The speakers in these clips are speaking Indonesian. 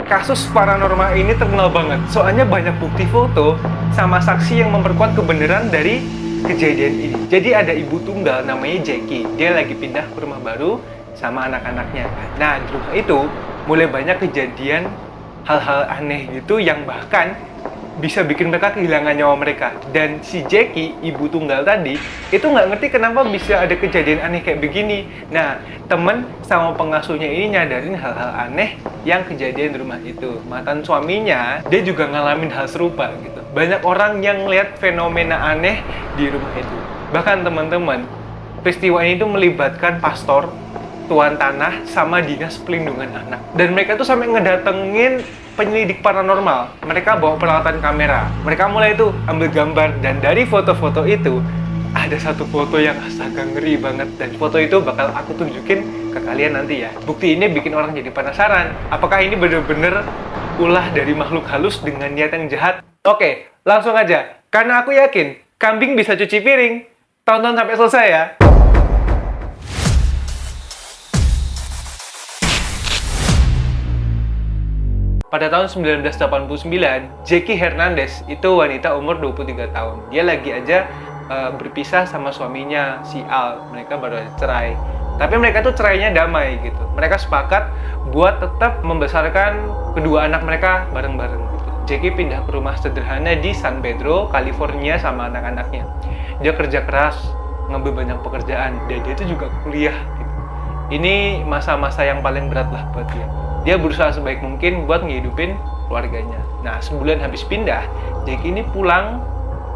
kasus paranormal ini terkenal banget. Soalnya banyak bukti foto sama saksi yang memperkuat kebenaran dari kejadian ini. Jadi ada ibu tunggal namanya Jackie. Dia lagi pindah ke rumah baru sama anak-anaknya. Nah, di rumah itu mulai banyak kejadian hal-hal aneh gitu yang bahkan bisa bikin mereka kehilangan nyawa mereka. Dan si Jackie, ibu tunggal tadi, itu nggak ngerti kenapa bisa ada kejadian aneh kayak begini. Nah, temen sama pengasuhnya ini nyadarin hal-hal aneh yang kejadian di rumah itu. Mantan suaminya, dia juga ngalamin hal serupa gitu. Banyak orang yang lihat fenomena aneh di rumah itu. Bahkan teman-teman, peristiwa ini tuh melibatkan pastor, tuan tanah, sama dinas pelindungan anak. Dan mereka tuh sampai ngedatengin penyelidik paranormal. Mereka bawa peralatan kamera. Mereka mulai tuh ambil gambar. Dan dari foto-foto itu, ada satu foto yang astaga ngeri banget. Dan foto itu bakal aku tunjukin ke kalian nanti ya. Bukti ini bikin orang jadi penasaran. Apakah ini bener-bener ulah dari makhluk halus dengan niat yang jahat? Oke, langsung aja. Karena aku yakin, kambing bisa cuci piring. Tonton sampai selesai ya. Pada tahun 1989, Jackie Hernandez itu wanita umur 23 tahun. Dia lagi aja berpisah sama suaminya, si Al. Mereka baru aja cerai. Tapi mereka tuh cerainya damai gitu. Mereka sepakat buat tetap membesarkan kedua anak mereka bareng-bareng gitu. Jackie pindah ke rumah sederhana di San Pedro, California sama anak-anaknya. Dia kerja keras, ngambil banyak pekerjaan, dan dia tuh juga kuliah gitu. Ini masa-masa yang paling berat lah buat dia. Dia berusaha sebaik mungkin buat ngehidupin keluarganya. Nah, sebulan habis pindah, Jackie ini pulang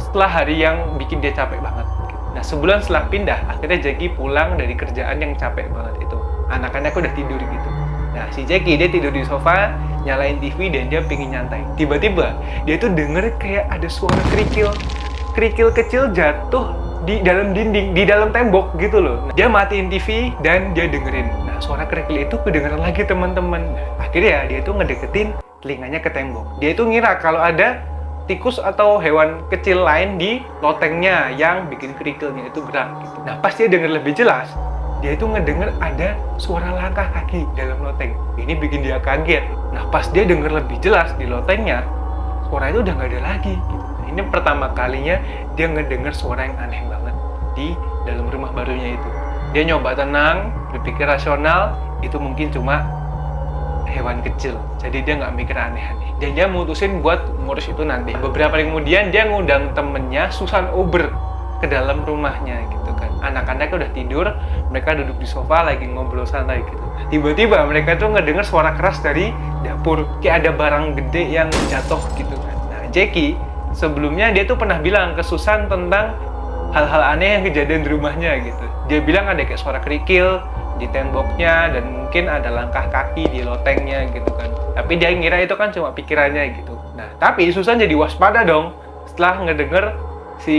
setelah hari yang bikin dia capek banget. Nah, sebulan setelah pindah, akhirnya Jackie pulang dari kerjaan yang capek banget itu. Anak-anaknya udah tidur gitu. Nah, si Jackie dia tidur di sofa, nyalain TV dan dia pengen nyantai. Tiba-tiba, dia tuh denger kayak ada suara kerikil kecil jatuh di dalam dinding, di dalam tembok gitu loh. Nah, dia matiin TV dan dia dengerin. Nah, suara kerikil itu kedengeran lagi teman-teman. Akhirnya dia tuh ngedeketin telinganya ke tembok. Dia itu ngira kalau ada tikus atau hewan kecil lain di lotengnya yang bikin kerikilnya itu gerak gitu. Nah, pas dia denger lebih jelas, dia itu ngedenger ada suara langkah kaki dalam loteng. Ini bikin dia kaget. Nah, pas dia denger lebih jelas di lotengnya, suara itu udah nggak ada lagi gitu. Nah, ini pertama kalinya dia ngedenger suara yang aneh banget di dalam rumah barunya itu. Dia nyoba tenang, berpikir rasional, itu mungkin cuma hewan kecil. Jadi dia nggak mikir aneh-aneh. Dan dia mutusin buat ngurus itu nanti. Beberapa hari kemudian dia ngundang temennya, Susan Ober, ke dalam rumahnya gitu kan. Anak-anaknya udah tidur, mereka duduk di sofa lagi ngobrol santai gitu. Tiba-tiba mereka tuh ngedenger suara keras dari dapur. Kayak ada barang gede yang jatuh gitu kan. Nah, Jackie sebelumnya dia tuh pernah bilang ke Susan tentang hal-hal aneh yang kejadian di rumahnya gitu. Dia bilang ada kayak suara kerikil di temboknya dan mungkin ada langkah kaki di lotengnya gitu kan. Tapi dia ngira itu kan cuma pikirannya gitu. Nah, tapi Susan jadi waspada dong setelah ngedenger si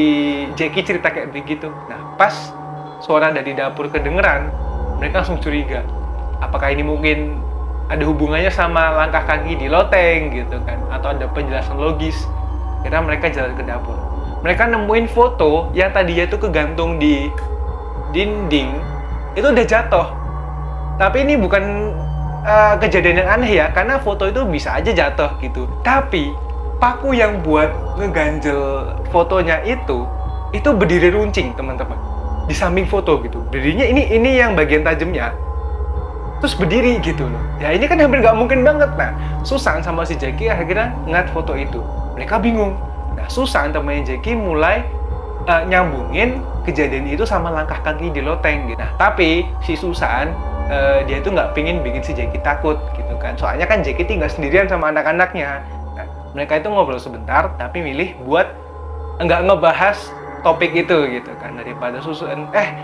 Jackie cerita kayak begitu. Nah, pas suara dari dapur kedengeran, mereka langsung curiga. Apakah ini mungkin ada hubungannya sama langkah kaki di loteng gitu kan, atau ada penjelasan logis? Kira mereka jalan ke dapur. Mereka nemuin foto yang tadinya itu kegantung di dinding, itu udah jatuh. Tapi ini bukan kejadian yang aneh ya, karena foto itu bisa aja jatuh gitu. Tapi paku yang buat ngeganjel fotonya itu berdiri runcing teman-teman. Di samping foto gitu. Berdirinya ini yang bagian tajamnya. Terus berdiri gitu loh. Ya ini kan hampir nggak mungkin banget. Nah, Susan sama si Jackie akhirnya ngeliat foto itu. Mereka bingung. Nah, Susan temannya Jackie mulai nyambungin kejadian itu sama langkah kaki di loteng gitu. Nah, tapi si Susan dia tuh nggak pingin bikin si Jackie takut gitu kan. Soalnya kan Jackie tinggal sendirian sama anak-anaknya. Nah, mereka itu ngobrol sebentar, tapi milih buat nggak ngebahas topik itu gitu kan.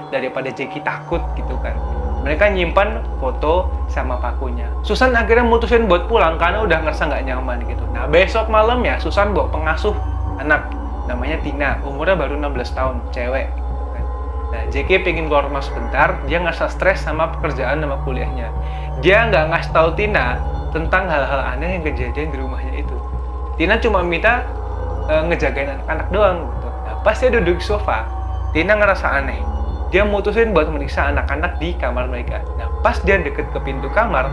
Daripada Jackie takut gitu kan. Mereka nyimpan foto sama pakunya. Susan akhirnya mutusin buat pulang karena udah ngerasa nggak nyaman gitu. Nah, besok malam ya Susan bawa pengasuh anak namanya Tina, umurnya baru 16 tahun, cewek. Nah, Jackie pengen keluar rumah sebentar, dia ngerasa stres sama pekerjaan sama kuliahnya. Dia nggak ngasih tahu Tina tentang hal-hal aneh yang kejadian di rumahnya itu. Tina cuma minta ngejagain anak-anak doang gitu. Nah, pas dia duduk di sofa, Tina ngerasa aneh. Dia mutusin buat meriksa anak-anak di kamar mereka. Nah, pas dia deket ke pintu kamar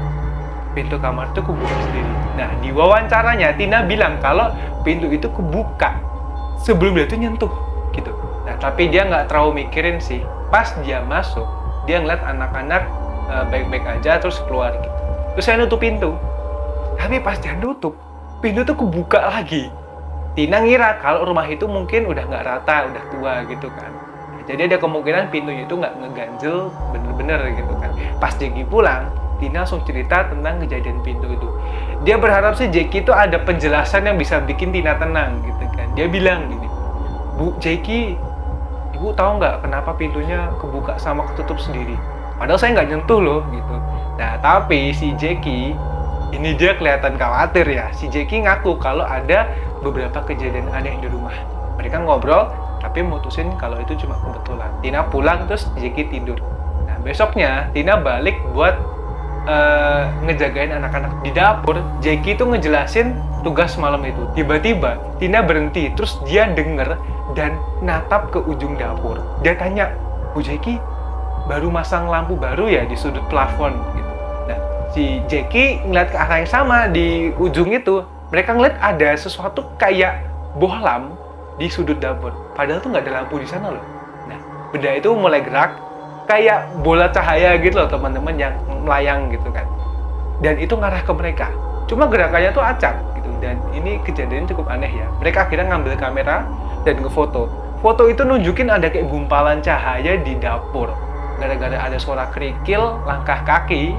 itu kebuka sendiri. Nah, di wawancaranya Tina bilang kalau pintu itu kebuka sebelum dia tuh nyentuh gitu. Nah, tapi dia nggak terlalu mikirin sih. Pas dia masuk, dia ngeliat anak-anak baik-baik aja terus keluar gitu. Terus saya nutup pintu. Tapi pas dia nutup, pintu tuh kebuka lagi. Tina ngira kalau rumah itu mungkin udah nggak rata, udah tua gitu kan. Jadi ada kemungkinan pintunya itu nggak ngeganjel bener-bener gitu kan. Pas Jackie pulang, Tina langsung cerita tentang kejadian pintu itu. Dia berharap sih Jackie itu ada penjelasan yang bisa bikin Tina tenang gitu kan. Dia bilang gini, "Bu Jackie, Ibu tahu nggak kenapa pintunya kebuka sama ketutup sendiri? Padahal saya nggak nyentuh loh," gitu. Nah, tapi si Jackie, ini dia kelihatan khawatir ya. Si Jackie ngaku kalau ada beberapa kejadian aneh di rumah. Mereka ngobrol, tapi mutusin kalau itu cuma kebetulan. Tina pulang, terus Jackie tidur. Nah, besoknya Tina balik buat ngejagain anak-anak di dapur. Jackie tuh ngejelasin tugas malam itu. Tiba-tiba Tina berhenti, terus dia denger dan natap ke ujung dapur. Dia tanya, "Bu Jackie, baru masang lampu baru ya di sudut plafon?" Gitu. Nah, si Jackie ngeliat ke arah yang sama di ujung itu. Mereka ngeliat ada sesuatu kayak bohlam di sudut dapur. Padahal tuh nggak ada lampu di sana loh. Nah, benda itu mulai gerak kayak bola cahaya gitu loh teman-teman, yang melayang gitu kan. Dan itu ngarah ke mereka. Cuma gerakannya tuh acak gitu. Dan ini kejadian cukup aneh ya. Mereka akhirnya ngambil kamera dan ngefoto. Foto itu nunjukin ada kayak gumpalan cahaya di dapur. Gara-gara ada suara kerikil, langkah kaki,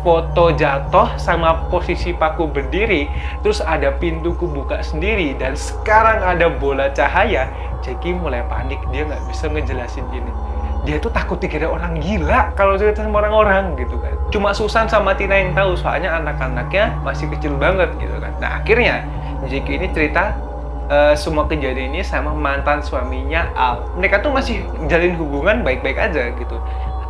foto jatuh sama posisi paku berdiri, terus ada pintu kebuka sendiri, dan sekarang ada bola cahaya. Jackie mulai panik, dia nggak bisa ngejelasin ini. Dia tuh takut dikira orang gila kalau cerita sama orang-orang gitu kan. Cuma Susan sama Tina yang tahu, soalnya anak-anaknya masih kecil banget gitu kan. Nah, akhirnya Jackie ini cerita semua kejadian ini sama mantan suaminya Al. Mereka tuh masih jalin hubungan baik-baik aja gitu.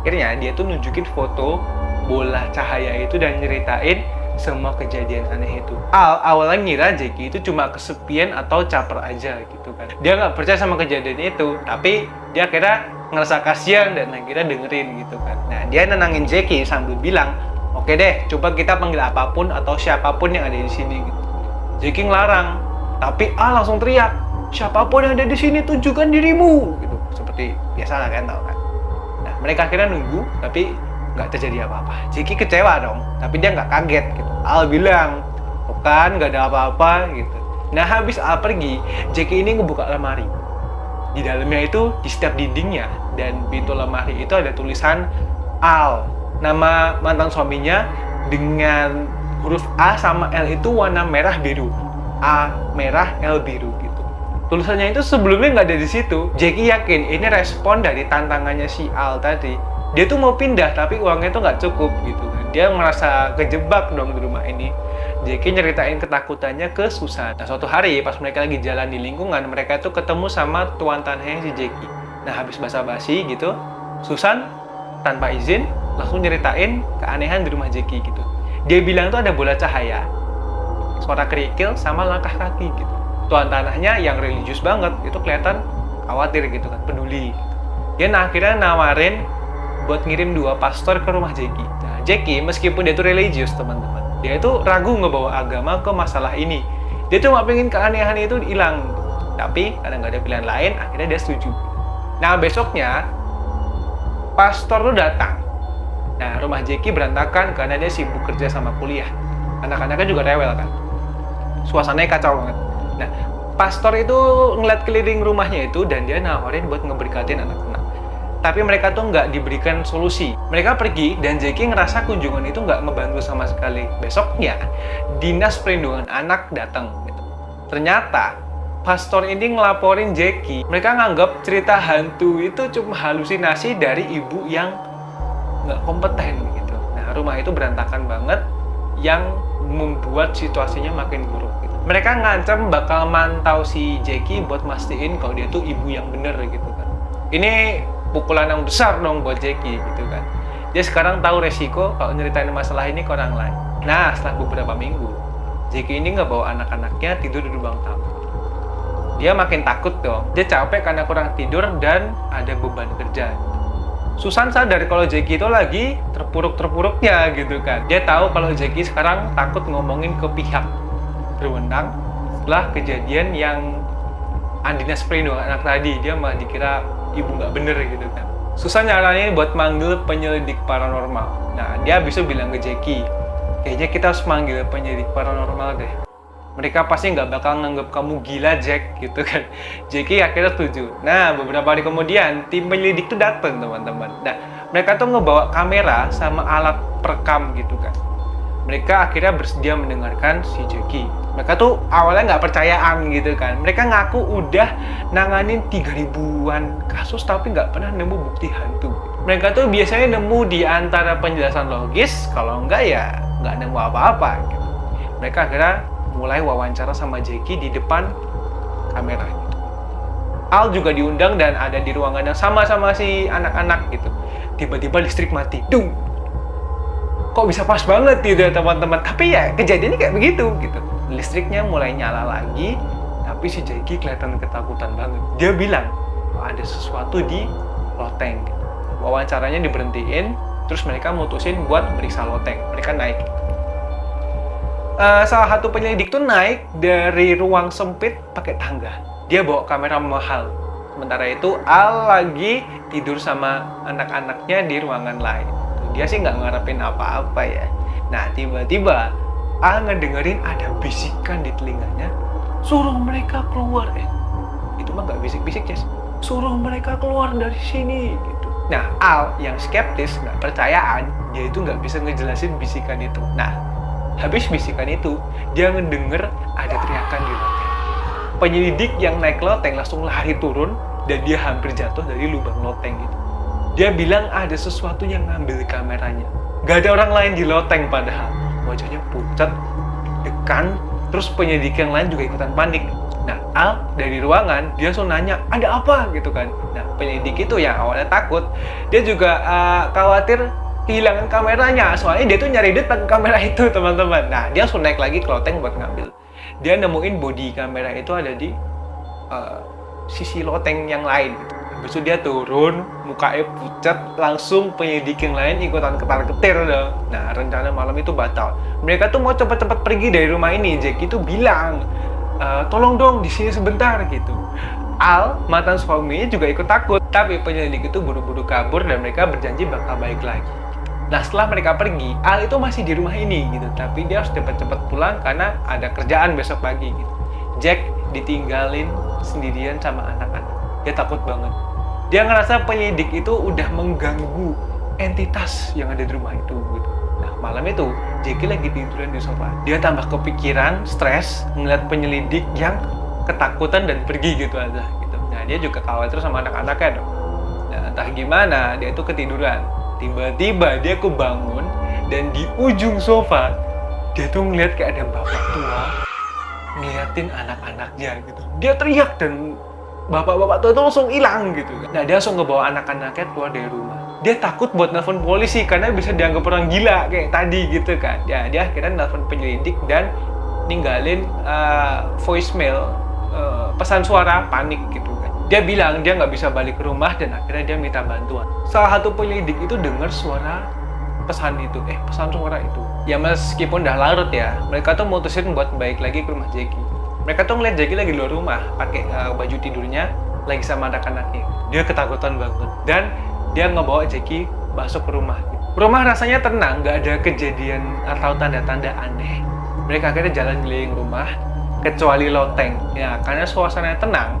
Akhirnya dia tuh nunjukin foto bola cahaya itu dan nyeritain semua kejadian aneh itu. Al awalnya ngira Jackie itu cuma kesepian atau caper aja gitu kan. Dia nggak percaya sama kejadian itu, tapi dia akhirnya ngerasa kasihan dan akhirnya dengerin gitu kan. Nah, dia nenangin Jackie sambil bilang, "Oke deh, coba kita panggil apapun atau siapapun yang ada di sini." Gitu. Jackie ngelarang, tapi Al langsung teriak, "Siapapun yang ada di sini, tunjukkan dirimu." Gitu. Seperti biasa lah kan, tau kan. Nah, mereka akhirnya nunggu, tapi nggak terjadi apa-apa. Jackie kecewa dong, tapi dia nggak kaget gitu. Al bilang, "Tuh kan, nggak ada apa-apa," gitu. Nah, habis Al pergi, Jackie ini ngebuka lemari. Di dalamnya itu, di setiap dindingnya dan pintu lemari itu ada tulisan Al, nama mantan suaminya, dengan huruf A sama L itu warna merah biru. A merah, L biru gitu. Tulisannya itu sebelumnya nggak ada di situ. Jackie yakin ini respon dari tantangannya si Al tadi. Dia tuh mau pindah tapi uangnya tuh nggak cukup gitu kan. Dia merasa kejebak dong di rumah ini. Jackie nyeritain ketakutannya ke Susan. Nah, suatu hari pas mereka lagi jalan di lingkungan, mereka tuh ketemu sama tuan tanahnya si Jackie. Nah, habis basa-basi gitu, Susan tanpa izin langsung nyeritain keanehan di rumah Jackie gitu. Dia bilang tuh ada bola cahaya, suara kerikil sama langkah kaki gitu. Tuan tanahnya yang religius banget itu kelihatan khawatir gitu kan, peduli. Dia akhirnya nawarin buat ngirim 2 pastor ke rumah Jackie. Nah, Jackie meskipun dia itu religius teman-teman, dia itu ragu ngebawa agama ke masalah ini. Dia cuma pengen keanehan itu hilang. Tapi karena nggak ada pilihan lain, akhirnya dia setuju. Nah, besoknya pastor tuh datang. Nah, rumah Jackie berantakan karena dia sibuk kerja sama kuliah. Anak-anaknya juga rewel kan. Suasananya kacau banget. Nah, pastor itu ngeliat keliling rumahnya itu dan dia nawarin buat ngeberkatin anak-anak. Tapi mereka tuh nggak diberikan solusi. Mereka pergi dan Jackie ngerasa kunjungan itu nggak ngebantu sama sekali. Besoknya, Dinas Perlindungan Anak datang. Gitu. Ternyata, pastor ini ngelaporin Jackie. Mereka nganggap cerita hantu itu cuma halusinasi dari ibu yang nggak kompeten gitu. Nah, rumah itu berantakan banget yang membuat situasinya makin buruk. Gitu. Mereka ngancam bakal mantau si Jackie buat mastiin kalau dia tuh ibu yang bener gitu kan. Ini pukulan yang besar dong buat Jackie gitu kan. Dia sekarang tahu resiko kalau nyeritain masalah ini ke orang lain. Nah, setelah beberapa minggu, Jackie ini nggak bawa anak-anaknya tidur di ruang tamu. Dia makin takut dong. Dia capek karena kurang tidur dan ada beban kerja. Susan sadar kalau Jackie itu lagi terpuruk-terpuruknya gitu kan. Dia tahu kalau Jackie sekarang takut ngomongin ke pihak berwenang setelah kejadian yang Andina perlindungan anak tadi. Dia malah dikira ibu nggak bener gitu kan. Susah nyaranya buat manggil penyelidik paranormal. Nah, dia bisa bilang ke Jackie, kayaknya kita harus manggil penyelidik paranormal deh. Mereka pasti nggak bakal nganggap kamu gila, Jack, gitu kan. Jackie akhirnya setuju. Nah, beberapa hari kemudian, tim penyelidik tuh datang, teman-teman. Nah, mereka tuh ngebawa kamera sama alat perekam gitu kan. Mereka akhirnya bersedia mendengarkan si Jackie. Mereka tuh awalnya nggak percayaan gitu kan. Mereka ngaku udah nanganin 3.000-an kasus tapi nggak pernah nemu bukti hantu. Mereka tuh biasanya nemu di antara penjelasan logis, kalau enggak ya nggak nemu apa-apa gitu. Mereka akhirnya mulai wawancara sama Jackie di depan kamera gitu. Al juga diundang dan ada di ruangan yang sama si anak-anak gitu. Tiba-tiba listrik mati. Dung! Kok bisa pas banget gitu ya teman-teman. Tapi ya kejadiannya kayak begitu gitu. Listriknya mulai nyala lagi, tapi si Jackie kelihatan ketakutan banget. Dia bilang ada sesuatu di loteng gitu. Wawancaranya diberhentiin, terus mereka mutusin buat meriksa loteng. Mereka naik. Salah satu penyelidik tuh naik dari ruang sempit pakai tangga. Dia bawa kamera mahal. Sementara itu Al lagi tidur sama anak-anaknya di ruangan lain. Dia sih nggak ngarepin apa-apa ya. Nah, tiba-tiba Al ngedengerin ada bisikan di telinganya, suruh mereka keluar. Itu mah nggak bisik-bisik, Jess. Suruh mereka keluar dari sini gitu. Nah, Al yang skeptis, nggak percayaan, dia itu nggak bisa ngejelasin bisikan itu. Nah, habis bisikan itu, dia ngedenger ada teriakan di loteng. Penyelidik yang naik loteng langsung lari turun dan dia hampir jatuh dari lubang loteng gitu. Dia bilang ada sesuatu yang ngambil kameranya. Gak ada orang lain di loteng padahal. Wajahnya pucat, dekan, terus penyidik yang lain juga ikutan panik. Nah, Al dari ruangan, dia langsung nanya, ada apa gitu kan. Nah, penyelidik itu yang awalnya takut, dia juga khawatir kehilangan kameranya. Soalnya dia tuh nyari duit pakai kamera itu, teman-teman. Nah, dia langsung naik lagi ke loteng buat ngambil. Dia nemuin bodi kamera itu ada di sisi loteng yang lain gitu. Habis itu dia turun, mukanya pucat, langsung penyelidik yang lain ikutan ketar-ketir dong. Nah, rencana malam itu batal. Mereka tuh mau cepat-cepat pergi dari rumah ini. Jackie tuh bilang, tolong dong di sini sebentar gitu. Al, mantan suaminya juga ikut takut. Tapi penyelidik itu buru-buru kabur dan mereka berjanji bakal balik lagi. Nah, setelah mereka pergi, Al itu masih di rumah ini gitu. Tapi dia harus cepat-cepat pulang karena ada kerjaan besok pagi gitu. Jack ditinggalin sendirian sama anak-anak. Dia takut banget. Dia ngerasa penyelidik itu udah mengganggu entitas yang ada di rumah itu gitu. Nah, malam itu Jackie lagi tiduran di sofa. Dia tambah kepikiran, stres, ngeliat penyelidik yang ketakutan dan pergi gitu aja gitu. Nah, dia juga khawatir sama anak-anaknya dong. Nah, entah gimana dia itu ketiduran. Tiba-tiba dia kebangun dan di ujung sofa dia tuh ngeliat kayak ada bapak tua ngeliatin anak-anaknya gitu. Dia teriak dan bapak-bapak tua itu langsung hilang gitu. Nah, dia langsung ngebawa anak-anaknya keluar dari rumah. Dia takut buat nelfon polisi karena bisa dianggap orang gila kayak tadi gitu kan. Ya, dia akhirnya nelfon penyelidik dan ninggalin voicemail, pesan suara panik gitu kan. Dia bilang dia nggak bisa balik ke rumah dan akhirnya dia minta bantuan. Salah satu penyelidik itu dengar suara pesan suara itu. Ya meskipun udah larut ya, mereka tuh mutusin buat balik lagi ke rumah Jackie. Mereka tuh ngeliat Jackie lagi di luar rumah, pakai baju tidurnya, lagi sama anak-anaknya. Dia ketakutan banget dan dia ngebawa Jackie masuk ke rumah. Rumah rasanya tenang, nggak ada kejadian atau tanda-tanda aneh. Mereka akhirnya jalan keliling rumah, kecuali loteng. Ya, karena suasananya tenang,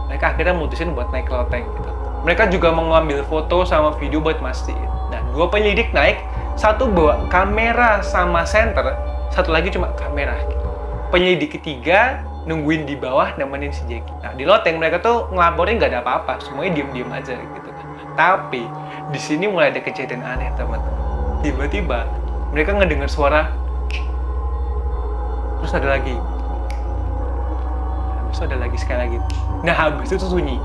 mereka akhirnya mutusin buat naik ke loteng gitu. Mereka juga mengambil foto sama video buat mastiin. Nah, 2 penyelidik naik, satu bawa kamera sama senter, satu lagi cuma kamera gitu. Penyelidik ketiga nungguin di bawah nemenin si Jackie. Nah, di loteng mereka tuh ngelaporin nggak ada apa-apa, semuanya diem-diem aja gitu. Tapi di sini mulai ada kejadian aneh, teman-teman. Tiba-tiba mereka ngedengar suara, terus ada lagi, habis itu ada lagi sekali lagi. Nah, habis itu sunyi.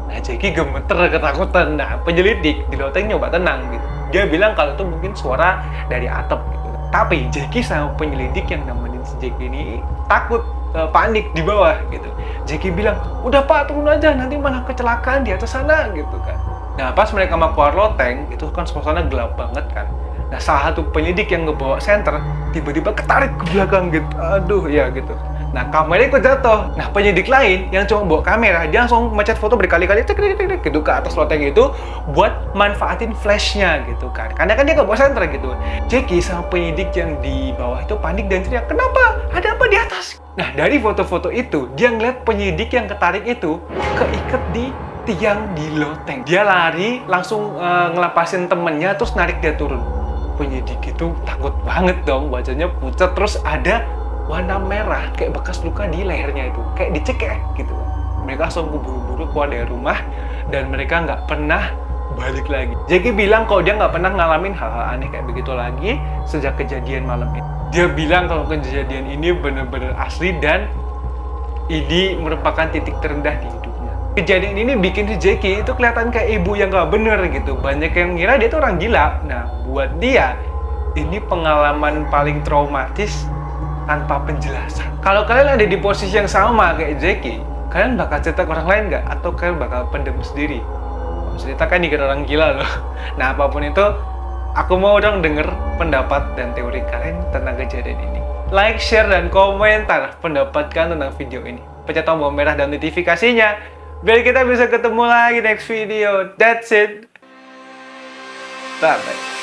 Nah, Jackie gemeter ketakutan. Nah, penyelidik di loteng nyoba tenang gitu. Dia bilang kalau itu mungkin suara dari atap gitu. Tapi Jackie sama penyelidik yang nemenin si Jackie ini takut, panik di bawah gitu. Jackie bilang, udah Pak, turun aja, nanti malah kecelakaan di atas sana gitu kan. Nah, pas mereka mau keluar loteng, itu kan suasana gelap banget kan. Nah, salah satu penyidik yang ngebawa senter tiba-tiba ketarik ke belakang gitu. Aduh, ya gitu. Nah, kameranya ikut jatuh. Nah, penyidik lain yang cuma bawa kamera, dia langsung macet foto berkali-kali, cek gitu ke atas loteng itu buat manfaatin flashnya gitu kan. Karena kan dia nggak bawa senter gitu. Jackie sama penyidik yang di bawah itu panik dan teriak, kenapa? Ada apa di atas? Nah, dari foto-foto itu, dia ngeliat penyidik yang ketarik itu keikat di tiang di loteng. Dia lari, langsung ngelepasin temennya, terus narik dia turun. Penyidik itu takut banget dong, wajahnya pucat, terus ada warna merah kayak bekas luka di lehernya itu, kayak dicekek gitu. Mereka langsung buru-buru keluar dari rumah dan mereka nggak pernah balik lagi. Jackie bilang kalau dia nggak pernah ngalamin hal-hal aneh kayak begitu lagi sejak kejadian malam itu. Dia bilang kalau kejadian ini benar-benar asli dan ini merupakan titik terendah di hidupnya. Kejadian ini bikin si Jackie itu kelihatan kayak ibu yang gak bener gitu. Banyak yang ngira dia tuh orang gila. Nah, buat dia, ini pengalaman paling traumatis tanpa penjelasan. Kalau kalian ada di posisi yang sama kayak Jackie, kalian bakal cerita ke orang lain gak? Atau kalian bakal pendem sendiri? Cerita kan dikira orang gila loh. Nah, apapun itu, aku mau dong denger pendapat dan teori kalian tentang kejadian ini. Like, share, dan komentar pendapat kalian tentang video ini. Pencet tombol merah dan notifikasinya biar kita bisa ketemu lagi next video. That's it. Bye-bye.